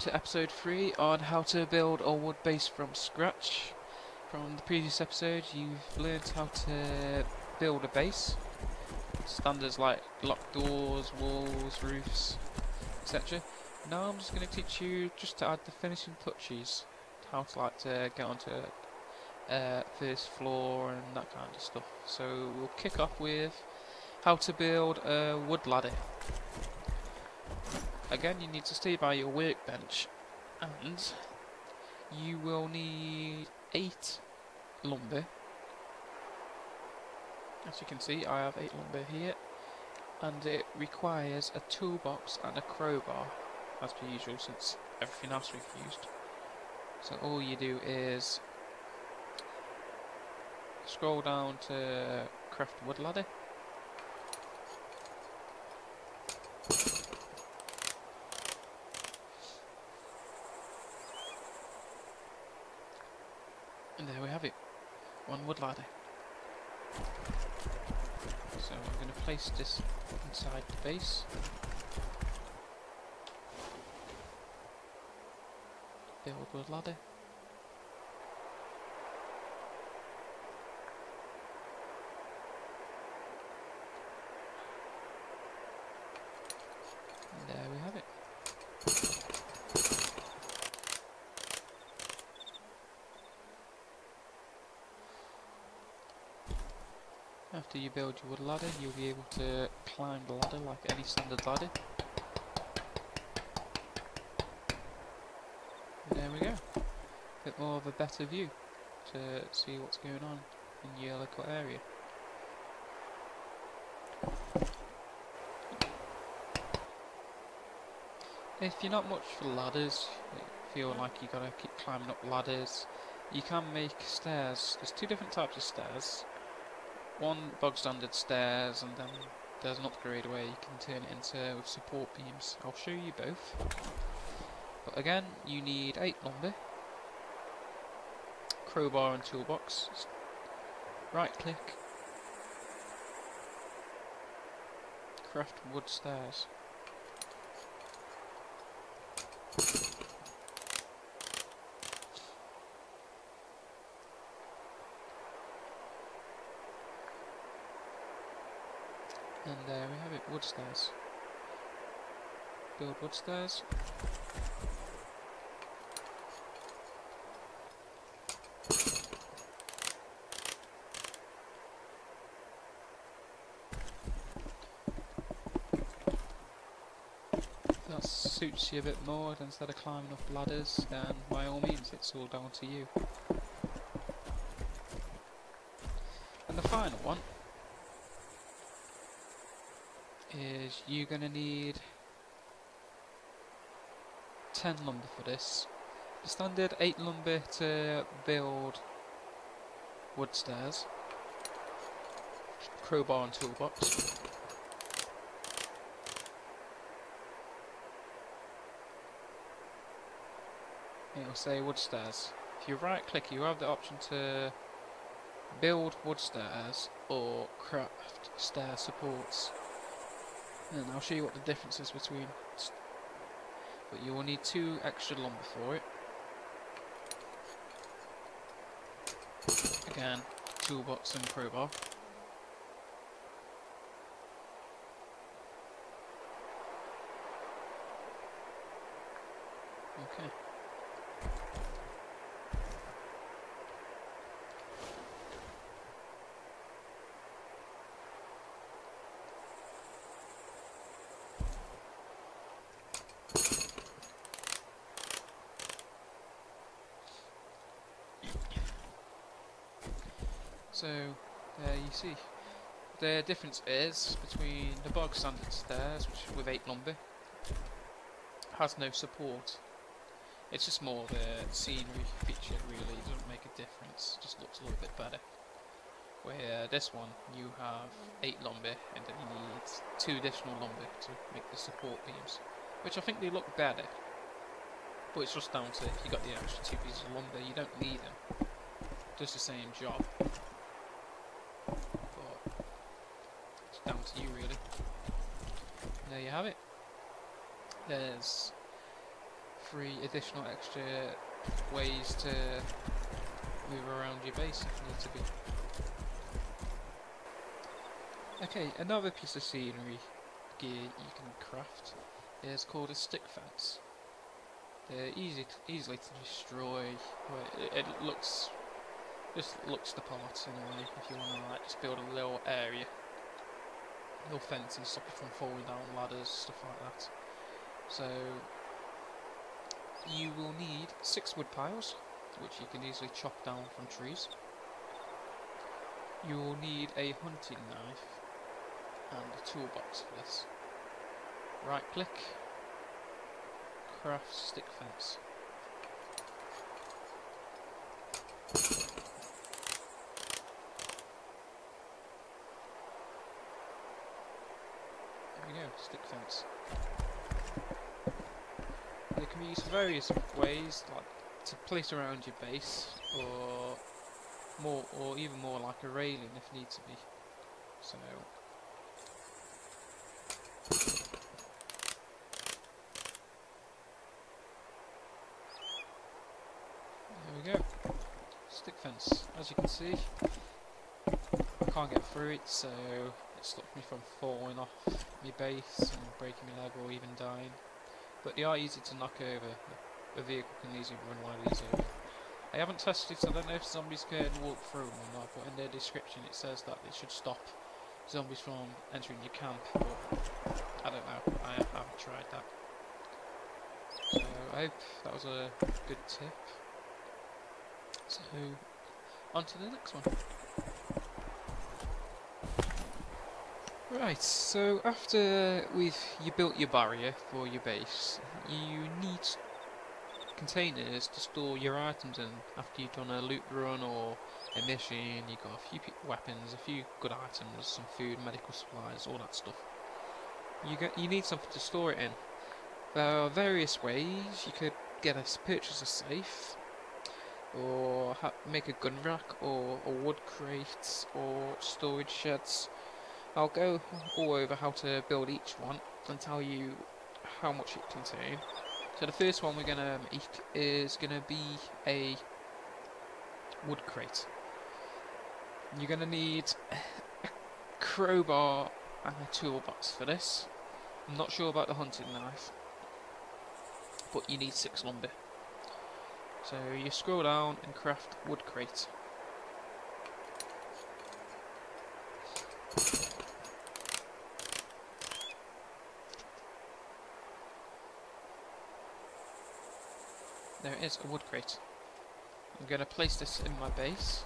to episode 3 on how to build a wood base from scratch. From the previous episode you've learned how to build a base. Standards like locked doors, walls, roofs, etc. Now I'm just going to teach you just to add the finishing touches. How to get onto first floor and that kind of stuff. So we'll kick off with how to build a wood ladder. Again, you need to stay by your workbench, and you will need 8 lumber. As you can see, I have 8 lumber here, and it requires a toolbox and a crowbar, as per usual, since everything else we've used. So all you do is scroll down to craft wood ladder. And there we have it, one wood ladder. So I'm going to place this inside the base. Build wood ladder. And there we have it. After you build your wood ladder, you'll be able to climb the ladder like any standard ladder. And there we go. A bit more of a better view to see what's going on in your local area. If you're not much for ladders, you feel like you gotta keep climbing up ladders, you can make stairs. There's 2 different types of stairs. One bog standard stairs, and then there's an upgrade where you can turn it into with support beams. I'll show you both. But again, you need 8 lumber, crowbar and toolbox. Just right click, craft wood stairs. And there we have it, wood stairs. Build wood stairs. If that suits you a bit more, instead of climbing up ladders, then by all means it's all down to you. And the final one is you're going to need 10 lumber for this. The standard 8 lumber to build wood stairs, crowbar and toolbox. It'll say wood stairs. If you right click, you have the option to build wood stairs or craft stair supports. And I'll show you what the difference is between, but you will need 2 extra lumber for it. Again, toolbox and crowbar. Okay. So, there you see. The difference is between the bog standard stairs, which with 8 lumber, has no support. It's just more of a scenery feature really, it doesn't make a difference, it just looks a little bit better. Where this one, you have 8 lumber and then you need 2 additional lumber to make the support beams, which I think they look better. But it's just down to if you got the extra 2 pieces of lumber, you don't need them. Does the same job. But it's down to you really. There you have it. There's 3 additional extra ways to move around your base if you need to be. Okay, another piece of scenery gear you can craft is called a stick fence. They're easily to destroy. It just looks the part in a way. If you want to like just build a little area, little fence and stop you from falling down ladders, stuff like that. So you will need 6 wood piles, which you can easily chop down from trees. You will need a hunting knife and a toolbox for this. Right click, craft stick fence. There we go, stick fence. They can be used for various ways, like to place around your base, or even more like a railing if need to be. So there we go. Stick fence. As you can see, I can't get through it, so it stops me from falling off my base and breaking my leg or even dying. But they are easy to knock over. The vehicle can easily run one of these over. I haven't tested, so I don't know if zombies can walk through them or not, but in their description it says that it should stop zombies from entering your camp, but I don't know, I haven't tried that. So I hope that was a good tip. So, on to the next one. Right, so after you built your barrier for your base, you need containers to store your items in. After you've done a loot run or a mission, you've got a few weapons, a few good items, some food, medical supplies, all that stuff. You need something to store it in. There are various ways. You could purchase a safe, or make a gun rack, or a wood crate, or storage sheds. I'll go all over how to build each one and tell you how much it contains. So the first one we're going to make is going to be a wood crate. You're going to need a crowbar and a toolbox for this. I'm not sure about the hunting knife, but you need 6 lumber. So you scroll down and craft wood crate. There it is, a wood crate. I'm going to place this in my base.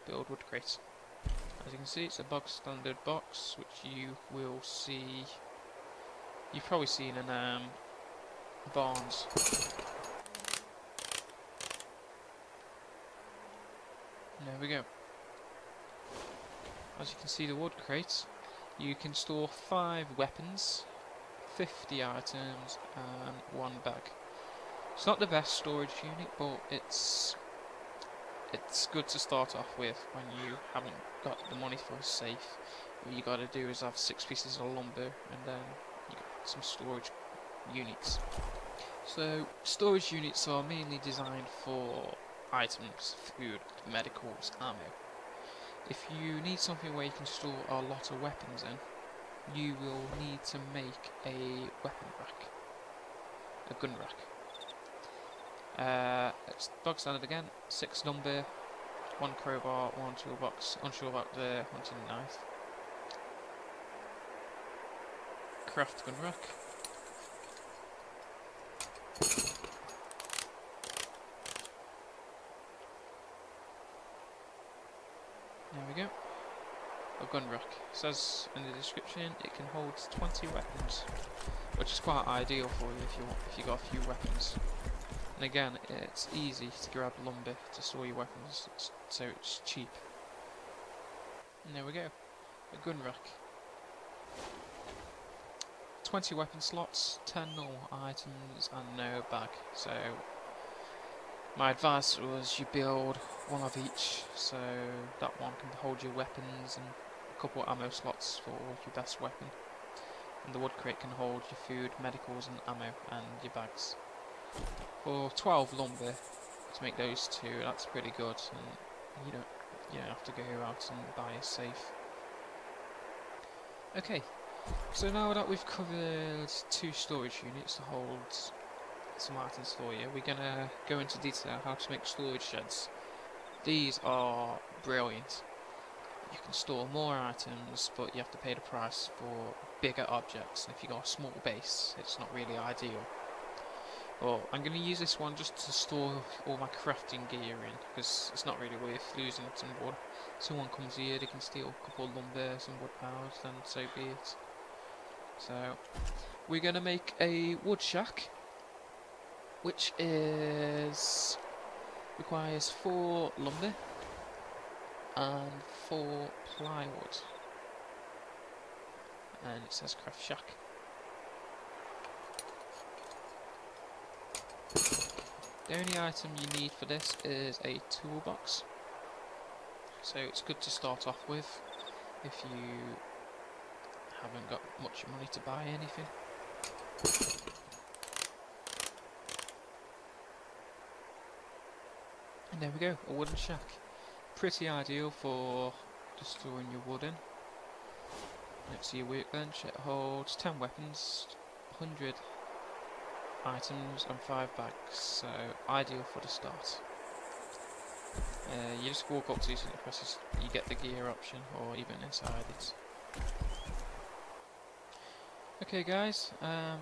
Build wood crate. As you can see, it's a bog standard box, which you will see. You've probably seen in barns. There we go. As you can see, the wood crate, you can store 5 weapons, 50 items, and 1 bag. It's not the best storage unit, but it's good to start off with when you haven't got the money for a safe. All you got to do is have 6 pieces of lumber, and then you got some storage units. So storage units are mainly designed for items, food, medicals, ammo. If you need something where you can store a lot of weapons in, you will need to make a weapon rack, a gun rack. It's bog standard again, 6 lumber, 1 crowbar, 1 toolbox. Unsure about the hunting knife. Craft gun rack. There we go. A gun rack. It says in the description it can hold 20 weapons, which is quite ideal for you if you got a few weapons. And again, it's easy to grab lumber to store your weapons, so it's cheap. And there we go. A gun rack. 20 weapon slots, 10 normal items, and no bag. So my advice was you build one of each, so that one can hold your weapons and couple ammo slots for your best weapon. And the wood crate can hold your food, medicals and ammo, and your bags. For 12 lumber to make those two, that's pretty good, and you don't have to go out and buy a safe. Okay, so now that we've covered 2 storage units to hold some items for you, we're gonna go into detail how to make storage sheds. These are brilliant. You can store more items, but you have to pay the price for bigger objects, and if you've got a small base, it's not really ideal. Well, I'm going to use this one just to store all my crafting gear in, because it's not really worth losing some wood. Someone comes here, they can steal a couple of lumber, some wood powers, then so be it. So, we're going to make a wood shack, which requires 4 lumber and 4 plywood, and it says craft shack. The only item you need for this is a toolbox, so it's good to start off with if you haven't got much money to buy anything. And there we go, a wooden shack. Pretty ideal for just storing your wood in. Next to your workbench, it holds 10 weapons, 100 items and 5 bags, so ideal for the start. You just walk up to these and you get the gear option, or even inside it. Okay guys,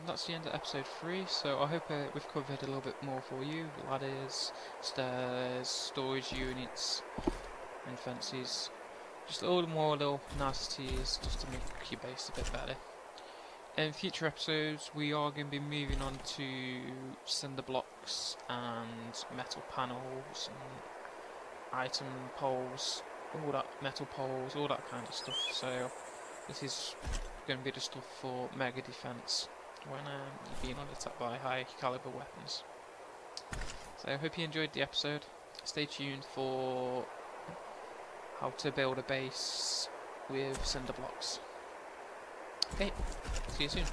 that's the end of episode 3, so I hope we've covered a little bit more for you. Ladders, stairs, storage units and fences. Just all the more little niceties just to make your base a bit better. In future episodes we are going to be moving on to cinder blocks and metal panels and item poles, all that metal poles, all that kind of stuff. So this is going to be the stuff for mega defense when you're being attacked by high caliber weapons. So I hope you enjoyed the episode. Stay tuned for how to build a base with cinder blocks. Okay, see you soon.